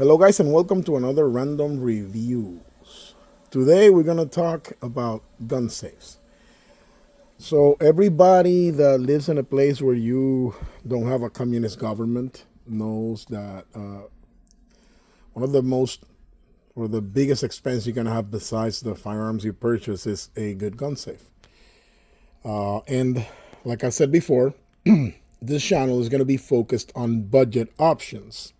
Hello guys and welcome to another random reviews. Today we're going to talk about gun safes. So everybody that lives in a place where you don't have a communist government knows that one of the most or the biggest expense you're going to have besides the firearms you purchase is a good gun safe. And like I said before, this channel is going to be focused on budget options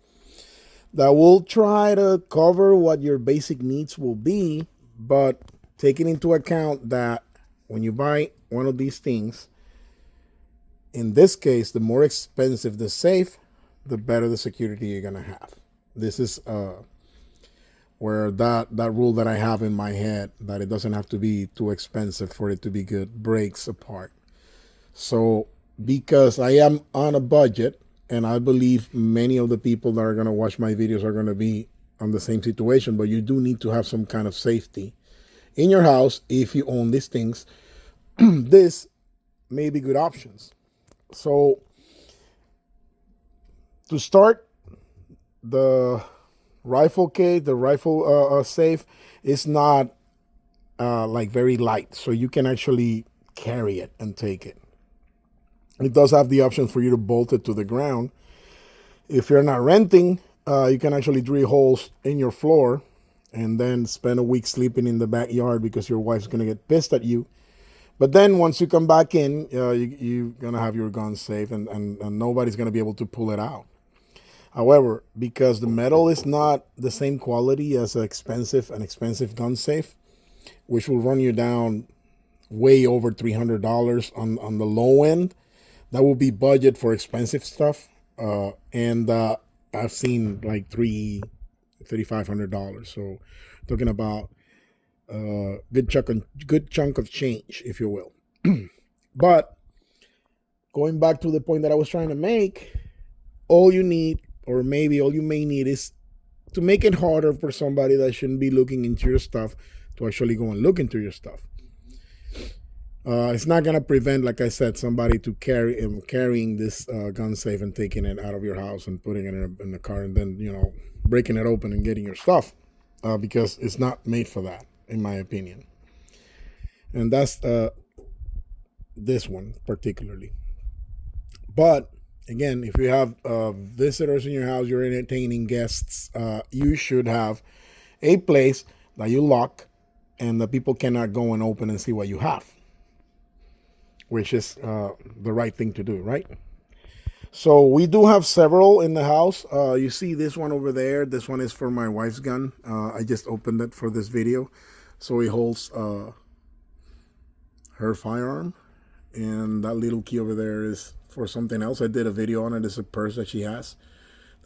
that will try to cover what your basic needs will be, but taking into account that when you buy one of these things, in this case, the more expensive the safe, the better the security you're gonna have. This is where that rule that I have in my head that it doesn't have to be too expensive for it to be good breaks apart. So because I am on a budget, and I believe many of the people that are going to watch my videos are going to be on the same situation, but you do need to have some kind of safety in your house if you own these things. This may be good options. So to start, the rifle case, the rifle safe is not like very light, so you can actually carry it and take it. It does have the option for you to bolt it to the ground. If you're not renting, you can actually drill holes in your floor and then spend a week sleeping in the backyard because your wife's going to get pissed at you. But then once you come back in, you're going to have your gun safe and nobody's going to be able to pull it out. However, because the metal is not the same quality as an expensive gun safe, which will run you down way over $300 on the low end, that will be budget for expensive stuff. And I've seen like $3,500. So talking about good chunk of change, if you will. But going back to the point that I was trying to make, all you need, or maybe all you may need, is to make it harder for somebody that shouldn't be looking into your stuff to actually go and look into your stuff. It's not going to prevent, like I said, somebody to carrying this gun safe and taking it out of your house and putting it in the car and then, breaking it open and getting your stuff, because it's not made for that, in my opinion. And that's this one particularly. But again, if you have visitors in your house, you're entertaining guests, you should have a place that you lock and the people cannot go and open and see what you have, which is the right thing to do, right? So we do have several in the house. You see this one over there. This one is for my wife's gun. I just opened it for this video. So it holds her firearm. And that little key over there is for something else. I did a video on it. It's a purse that she has.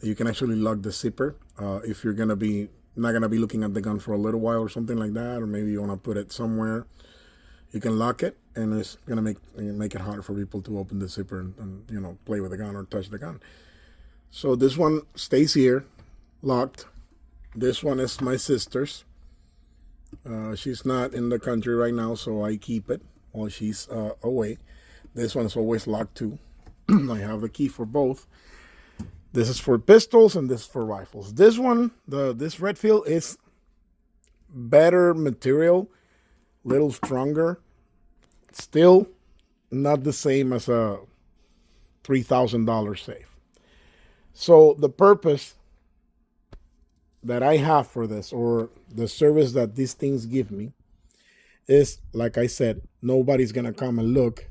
You can actually lock the zipper if you're not gonna be looking at the gun for a little while or something like that, or maybe you want to put it somewhere. You can lock it, and it's gonna make it harder for people to open the zipper and play with the gun or touch the gun. So this one stays here, locked. This one is my sister's. She's not in the country right now, so I keep it while she's away. This one's always locked too. I have the key for both. This is for pistols and this is for rifles. This one, this Redfield, is better material, little stronger, still not the same as a $3,000 safe. So the purpose that I have for this, or the service that these things give me, is, like I said, nobody's gonna come and look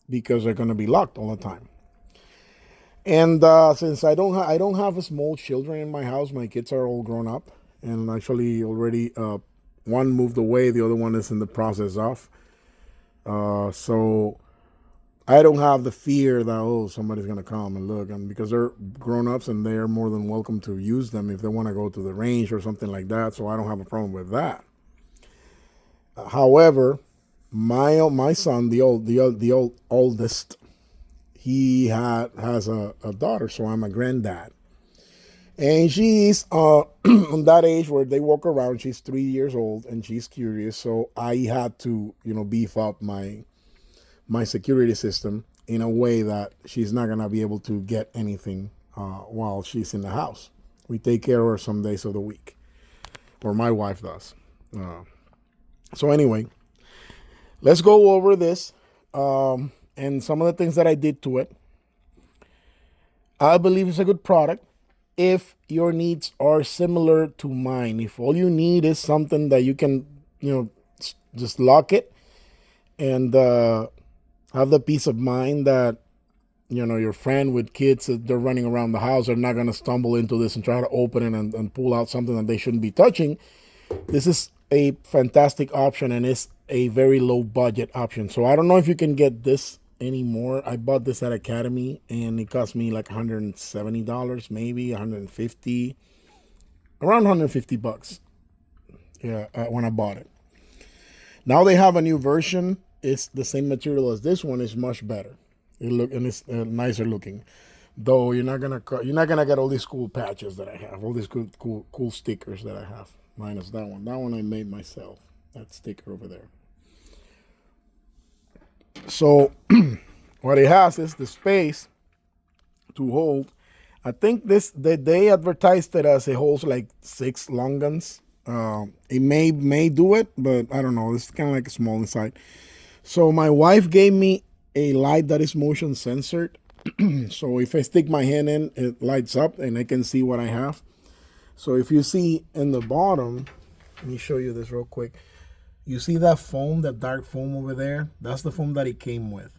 because they're gonna be locked all the time. And since I don't have small children in my house, my kids are all grown up, and actually already one moved away, the other one is in the process of. So I don't have the fear that somebody's gonna come and look, and because they're grown ups and they're more than welcome to use them if they want to go to the range or something like that. So I don't have a problem with that. However, my son, the oldest, he has a daughter, so I'm a granddad. And she's on that age where they walk around. She's 3 years old and she's curious. So I had to, beef up my security system in a way that she's not gonna be able to get anything while she's in the house. We take care of her some days of the week, or my wife does. So anyway, let's go over this and some of the things that I did to it. I believe it's a good product if your needs are similar to mine. If all you need is something that you can, just lock it and have the peace of mind that, your friend with kids, they're running around the house, are not going to stumble into this and try to open it and pull out something that they shouldn't be touching. This is a fantastic option, and it's a very low budget option. So I don't know if you can get this anymore. I bought this at Academy and it cost me like $170, maybe $150, around $150. Yeah, when I bought it. Now they have a new version. It's the same material as this one. It's much better. It's nicer looking. Though you're not gonna get all these cool patches that I have, all these cool stickers that I have. Minus that one. That one I made myself. That sticker over there. So what it has is the space to hold. I think they advertised it as it holds like 6 long guns. It may do it, but I don't know. It's kind of like small inside. So my wife gave me a light that is motion censored. So if I stick my hand in, it lights up and I can see what I have. So if you see in the bottom, let me show you this real quick. You see that foam, that dark foam over there? That's the foam that it came with.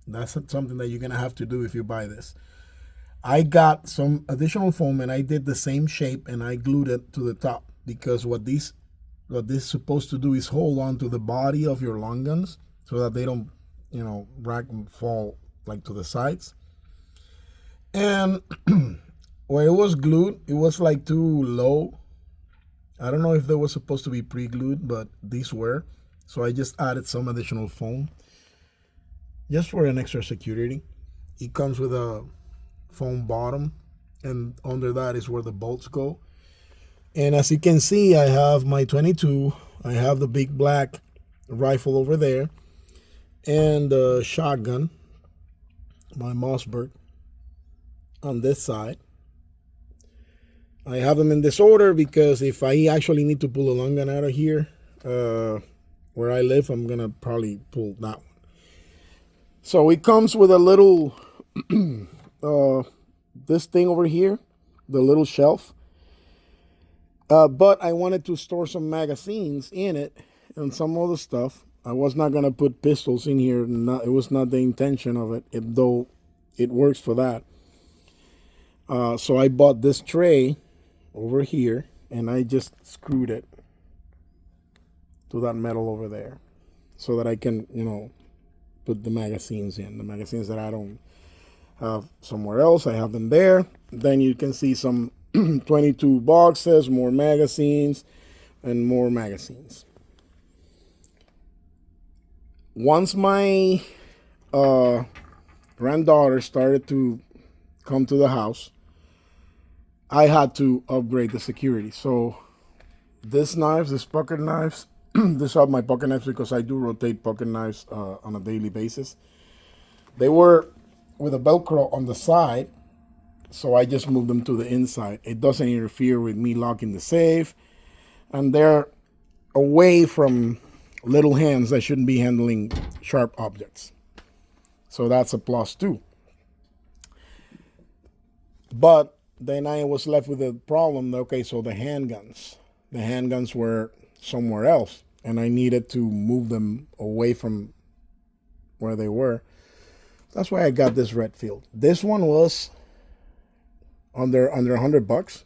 That's something that you're going to have to do if you buy this. I got some additional foam and I did the same shape and I glued it to the top, because what this is supposed to do is hold on to the body of your long guns so that they don't, rack and fall like to the sides. And where it was glued, it was like too low. I don't know if they were supposed to be pre-glued, but these were. So I just added some additional foam just for an extra security. It comes with a foam bottom, and under that is where the bolts go. And as you can see, I have my 22. I have the big black rifle over there, and the shotgun, my Mossberg, on this side. I have them in this order because if I actually need to pull a long gun out of here, where I live, I'm gonna probably pull that one. So it comes with a little this thing over here, the little shelf. But I wanted to store some magazines in it and some other stuff. I was not gonna put pistols in here. It was not the intention of it, though it works for that. So I bought this tray over here and I just screwed it to that metal over there so that I can, put the magazines in. The magazines that I don't have somewhere else, I have them there. Then you can see some 22 boxes, more magazines, and more magazines. Once my granddaughter started to come to the house, I had to upgrade the security. So these pocket knives, these are my pocket knives because I do rotate pocket knives on a daily basis. They were with a Velcro on the side, so I just moved them to the inside. It doesn't interfere with me locking the safe, and they're away from little hands that shouldn't be handling sharp objects. So that's a plus too. But then I was left with a problem. Okay, so the handguns were somewhere else, and I needed to move them away from where they were. That's why I got this Redfield. This one was under $100.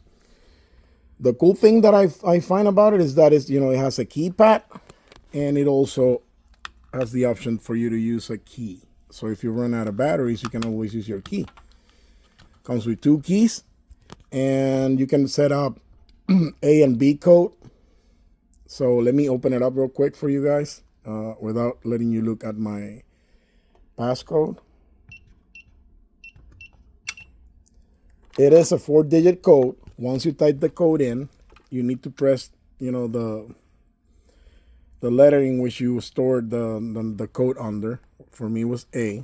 The cool thing that I find about it is that it has a keypad, and it also has the option for you to use a key. So if you run out of batteries, you can always use your key. Comes with 2 keys, and you can set up A and B code. So let me open it up real quick for you guys without letting you look at my passcode. It is a 4-digit code. Once you type the code in, you need to press, the letter in which you stored the code under. For me, it was A,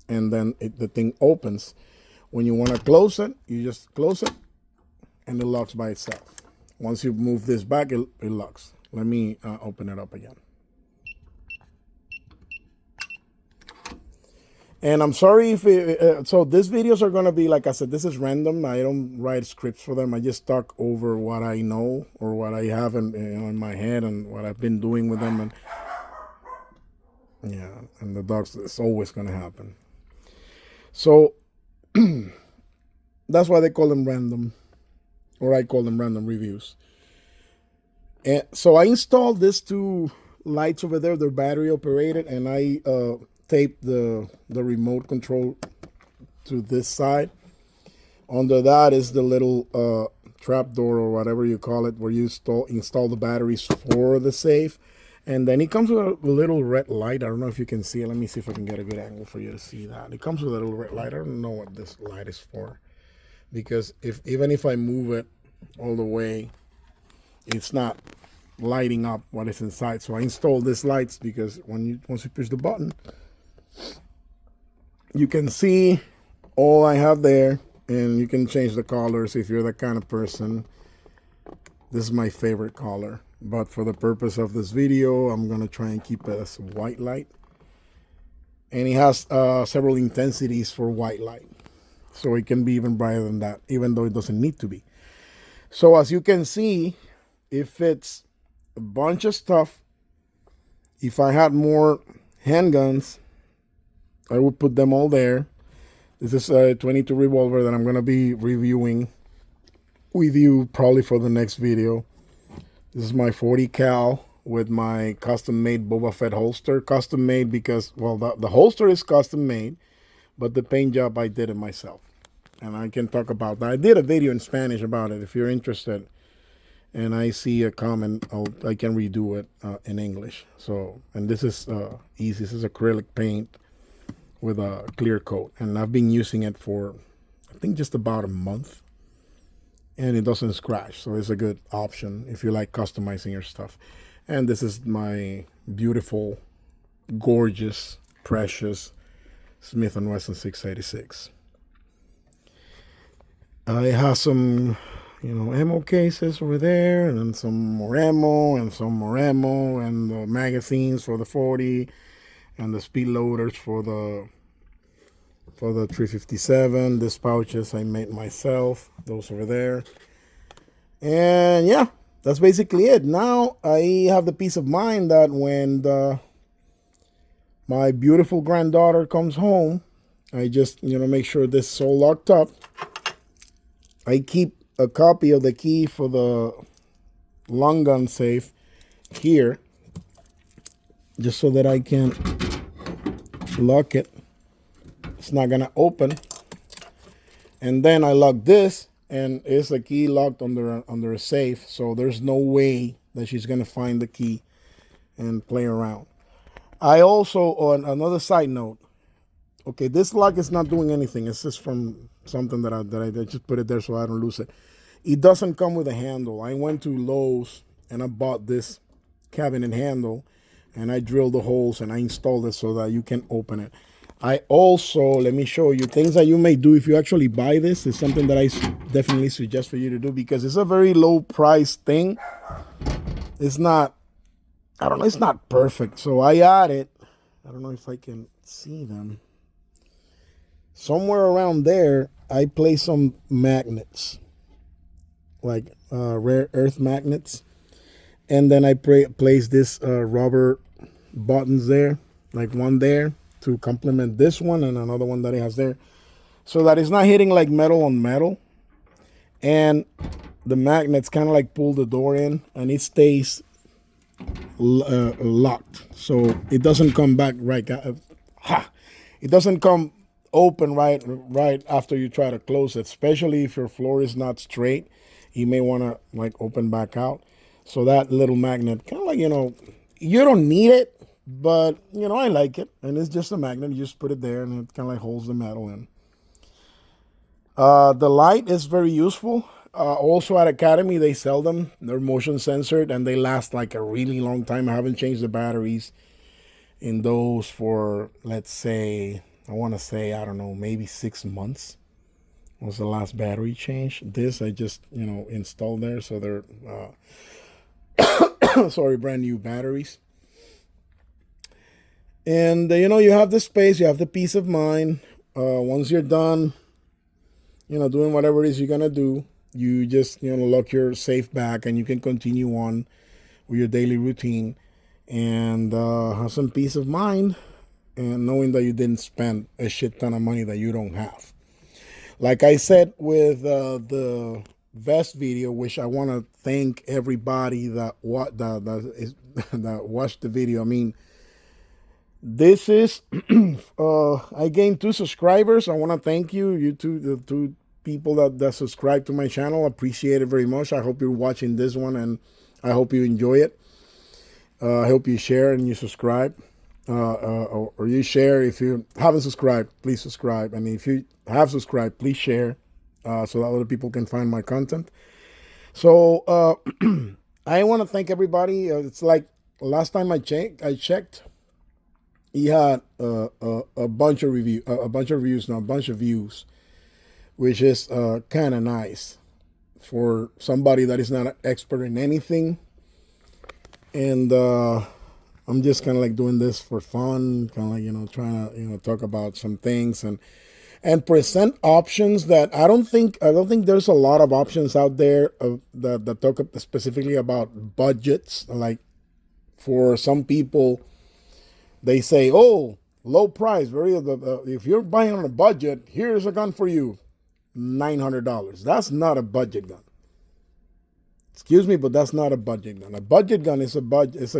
and then the thing opens. When you want to close it, you just close it, and it locks by itself. Once you move this back, it locks. Let me open it up again. And I'm sorry if so these videos are going to be, like I said, this is random. I don't write scripts for them. I just talk over what I know or what I have in my head and what I've been doing with them. And yeah, and the dogs, it's always going to happen. So that's why they call them random, or I call them random reviews. And so I installed these two lights over there. They're battery operated, and I taped the remote control to this side. Under that is the little trap door or whatever you call it, where you install the batteries for the safe. And then it comes with a little red light. I don't know if you can see it. Let me see if I can get a good angle for you to see that. It comes with a little red light. I don't know what this light is for, because even if I move it all the way, it's not lighting up what is inside. So I installed these lights because once you push the button, you can see all I have there, and you can change the colors if you're that kind of person. This is my favorite color, but for the purpose of this video, I'm gonna try and keep it as white light. And it has several intensities for white light, so it can be even brighter than that, even though it doesn't need to be. So as you can see, it fits a bunch of stuff. If I had more handguns, I would put them all there. This is a 22 revolver that I'm going to be reviewing with you probably for the next video. This is my 40 cal with my custom made Boba Fett holster. Custom made because, well, the holster is custom made, but the paint job, I did it myself. And I can talk about that. I did a video in Spanish about it if you're interested. And I see a comment, I can redo it in English. So, and this is easy. This is acrylic paint with a clear coat. And I've been using it for, I think, just about a month. And it doesn't scratch. So it's a good option if you like customizing your stuff. And this is my beautiful, gorgeous, precious Smith & Wesson 686. I have some, ammo cases over there, and then some more ammo, and the magazines for the 40, and the speed loaders for the 357. These pouches I made myself, those over there. And yeah, that's basically it. Now I have the peace of mind that when my beautiful granddaughter comes home, I just, make sure this is all locked up. I keep a copy of the key for the long gun safe here, just so that I can lock it. It's not gonna open. And then I lock this, and it's a key locked under a safe, so there's no way that she's gonna find the key and play around. I also, on another side note, okay, this lock is not doing anything. It's just from something that I just put it there so I don't lose it. It doesn't come with a handle. I went to Lowe's and I bought this cabinet handle, and I drilled the holes and I installed it so that you can open it. I also, let me show you things that you may do if you actually buy this. It's something that I definitely suggest for you to do because it's a very low price thing. It's not, I don't know, it's not perfect. So I added, I don't know if I can see them. Somewhere around there, I place some magnets, like rare earth magnets. And then I place this rubber buttons there, like one there to complement this one and another one that it has there, so that it's not hitting like metal on metal. And the magnets kind of like pull the door in, and it stays locked. So it doesn't come back right. It doesn't come open right after you try to close it, especially if your floor is not straight. You may want to like open back out. So that little magnet, kind of like, you don't need it, but I like it, and it's just a magnet. You just put it there, and it kind of like holds the metal in. The light is very useful. Also at Academy, they sell them. They're motion censored, and they last like a really long time. I haven't changed the batteries in those for, let's say, I want to say, I don't know, maybe 6 months was the last battery change. This I just installed there, so they're sorry, brand new batteries. And you have the space, you have the peace of mind. Once you're done, doing whatever it is you're gonna do, you just lock your safe back, and you can continue on with your daily routine, and have some peace of mind, and knowing that you didn't spend a shit ton of money that you don't have. Like I said with the vest video, which I want to thank everybody that that watched the video. I mean, this is I gained 2 subscribers. I want to thank you two, the 2 people that subscribe to my channel. I appreciate it very much. I hope you're watching this one, and I hope you enjoy it. I hope you share and you subscribe, or you share. If you haven't subscribed, please subscribe. And if you have subscribed, please share, so that other people can find my content. So I want to thank everybody. It's like last time I checked, he had a bunch of views, which is kind of nice for somebody that is not an expert in anything. And I'm just kind of like doing this for fun, kind of like trying to talk about some things and present options that I don't think there's a lot of options out there that talk specifically about budgets. Like, for some people, they say, oh, low price, if you're buying on a budget, here's a gun for you, $900. That's not a budget gun. Excuse me, but that's not a budget gun. A budget gun is a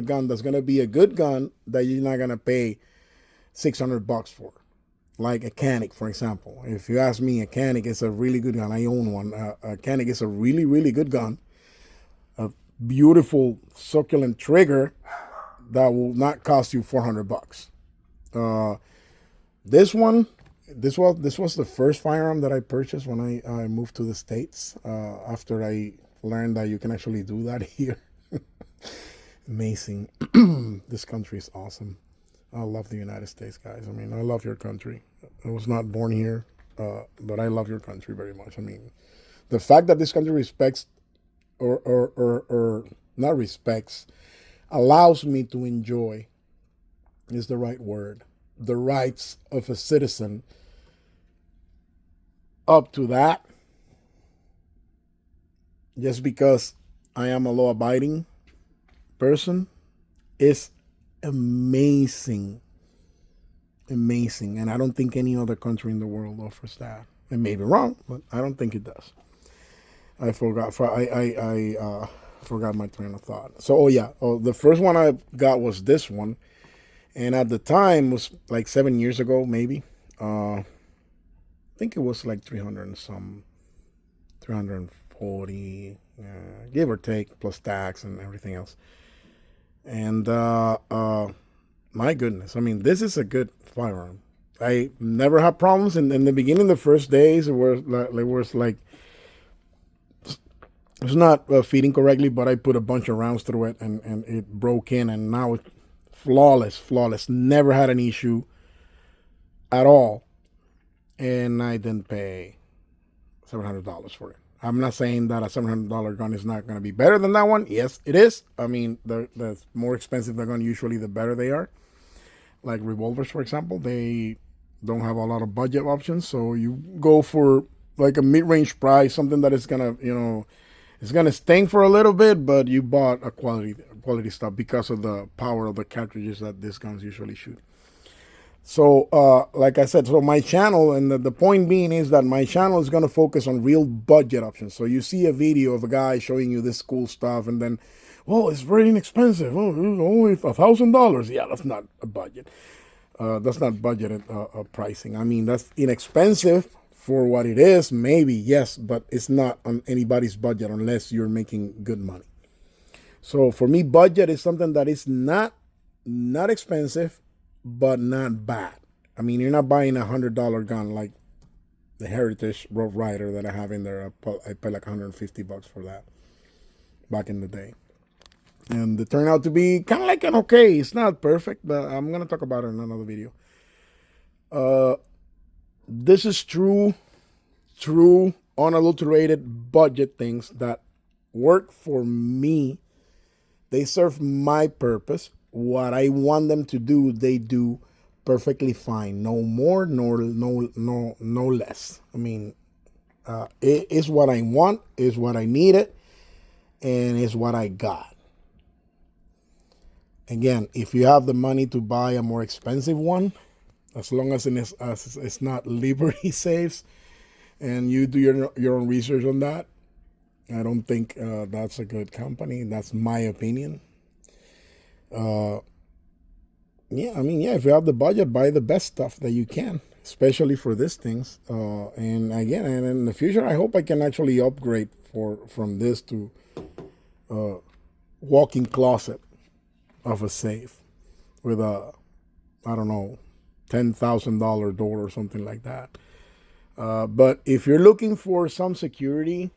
gun that's going to be a good gun that you're not going to pay $600 for. Like a Canik, for example. If you ask me, a Canik is a really good gun. I own one. A Canik is a really, really good gun. A beautiful, succulent trigger that will not cost you $400. This was the first firearm that I purchased when I moved to the States, after I learned that you can actually do that here. Amazing. This country is awesome. I love the United States, guys. I mean, I love your country. I was not born here, but I love your country very much. I mean, the fact that this country respects or not respects, allows me to enjoy, is the right word, the rights of a citizen. Up to that, just because I am a law-abiding person, is amazing. Amazing. And I don't think any other country in the world offers that. I may be wrong, but I don't think it does. I forgot my train of thought. So, the first one I got was this one. And at the time, was like 7 years ago, maybe. I think it was like 300 and some, 340, give or take, plus tax and everything else. And my goodness, I mean, this is a good firearm. I never had problems in the beginning. The first days, it was like it's not feeding correctly, but I put a bunch of rounds through it, and it broke in, and now it's flawless. Never had an issue at all, and I didn't pay $700 for it. I'm not saying that a $700 gun is not going to be better than that one. Yes, it is. I mean, the more expensive the gun, usually the better they are. Like revolvers, for example, they don't have a lot of budget options, so you go for like a mid-range price, something that is gonna, it's gonna sting for a little bit, but you bought a quality stuff because of the power of the cartridges that these guns usually shoot. So, like I said, so my channel, and the point being is that my channel is going to focus on real budget options. So you see a video of a guy showing you this cool stuff, and then, well, it's very inexpensive. Oh, only $1,000. Yeah, that's not a budget. That's not budgeted pricing. I mean, that's inexpensive for what it is, maybe, yes, but it's not on anybody's budget unless you're making good money. So for me, budget is something that is not expensive, but not bad. I mean, you're not buying $100 gun like the Heritage Rough Rider that I have in there. I paid like $150 for that back in the day. And it turned out to be kind of like an okay. It's not perfect, but I'm going to talk about it in another video. This is true true, unadulterated budget things that work for me. They serve my purpose. What I want them to do, they do perfectly fine. No more, nor no less. I mean, it is what I want, is what I needed, and is what I got. Again, if you have the money to buy a more expensive one, as long as it's not Liberty Saves, and you do your own research on that, I don't think that's a good company. That's my opinion. Yeah, I mean, yeah, if you have the budget, buy the best stuff that you can, especially for these things. And again, and in the future, I hope I can actually upgrade from this to walk-in closet of a safe with a, I don't know, $10,000 door or something like that. But if you're looking for some security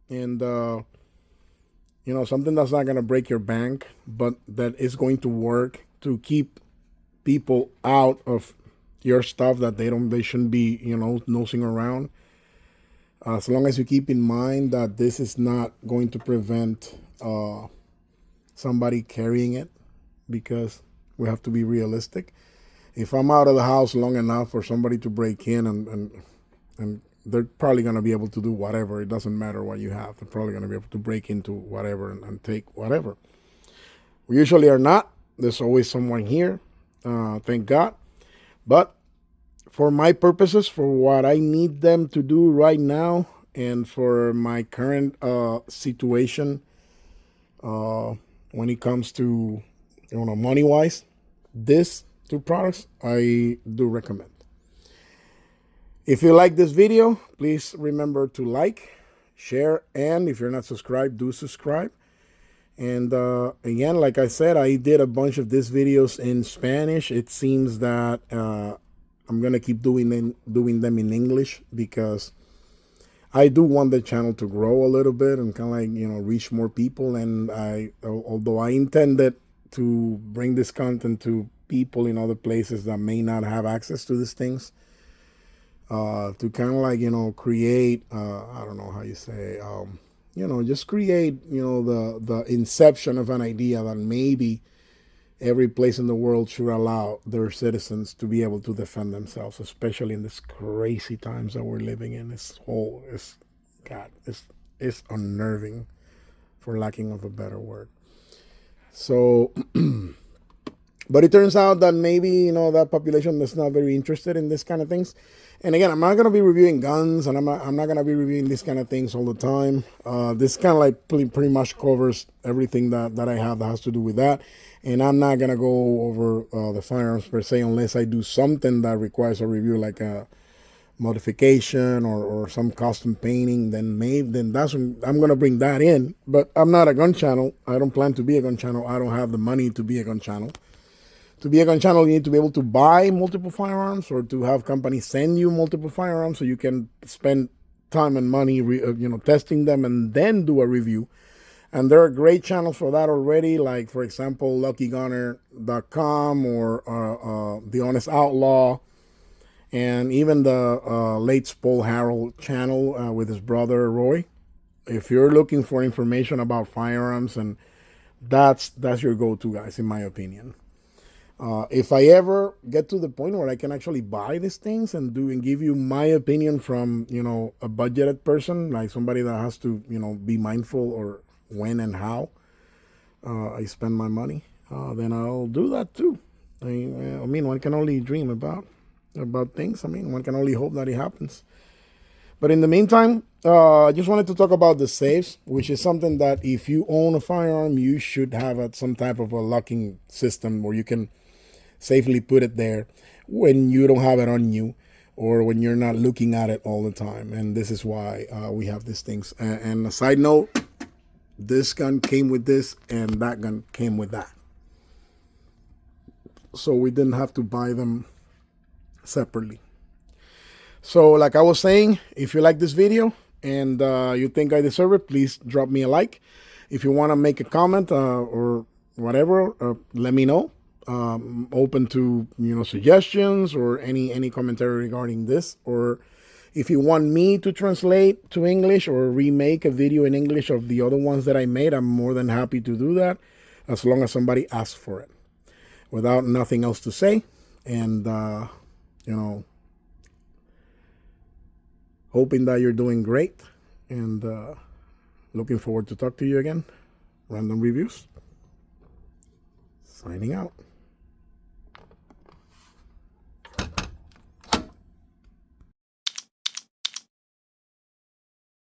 and something that's not going to break your bank, but that is going to work to keep people out of your stuff that they shouldn't be nosing around, as long as you keep in mind that this is not going to prevent somebody carrying it, because we have to be realistic. If I'm out of the house long enough for somebody to break in, and they're probably going to be able to do whatever. It doesn't matter what you have. They're probably going to be able to break into whatever and take whatever. We usually are not. There's always someone here. Thank God. But for my purposes, for what I need them to do right now, and for my current situation, when it comes to money wise, these two products I do recommend. If you like this video, please remember to like, share, and if you're not subscribed, do subscribe. And again, like I said, I did a bunch of these videos in Spanish. It seems that I'm gonna keep doing them in English, because I do want the channel to grow a little bit and kind of like reach more people. And although I intended to bring this content to people in other places that may not have access to these things, to kind of like create I don't know how you say just create the inception of an idea that maybe every place in the world should allow their citizens to be able to defend themselves, especially in this crazy times that we're living in. It's unnerving, for lacking of a better word. So but it turns out that maybe that population is not very interested in this kind of things. And again, I'm not going to be reviewing guns, and I'm not going to be reviewing these kind of things all the time. This kind of like pretty much covers everything that I have that has to do with that. And I'm not going to go over the firearms per se, unless I do something that requires a review, like a modification or some custom painting. Then that's when I'm going to bring that in. But I'm not a gun channel. I don't plan to be a gun channel. I don't have the money to be a gun channel. To be a gun channel, you need to be able to buy multiple firearms, or to have companies send you multiple firearms so you can spend time and money testing them and then do a review. And there are great channels for that already, like, for example, LuckyGunner.com or The Honest Outlaw, and even the late Paul Harold channel with his brother Roy. If you're looking for information about firearms, and that's your go-to, guys, in my opinion. If I ever get to the point where I can actually buy these things and give you my opinion from a budgeted person, like somebody that has to be mindful or when and how I spend my money, then I'll do that too. I mean, one can only dream about things. I mean, one can only hope that it happens. But in the meantime, I just wanted to talk about the safes, which is something that if you own a firearm, you should have some type of a locking system where you can safely put it there when you don't have it on you, or when you're not looking at it all the time. And this is why we have these things. And a side note, this gun came with this, and that gun came with that. So we didn't have to buy them separately. So like I was saying, if you like this video and you think I deserve it, please drop me a like. If you want to make a comment or whatever, let me know. Open to suggestions or any commentary regarding this. Or If you want me to translate to English or remake a video in English of the other ones that I made, I'm more than happy to do that, as long as somebody asks for it. Without nothing else to say, and hoping that you're doing great, and looking forward to talk to you again. Random Reviews, signing out.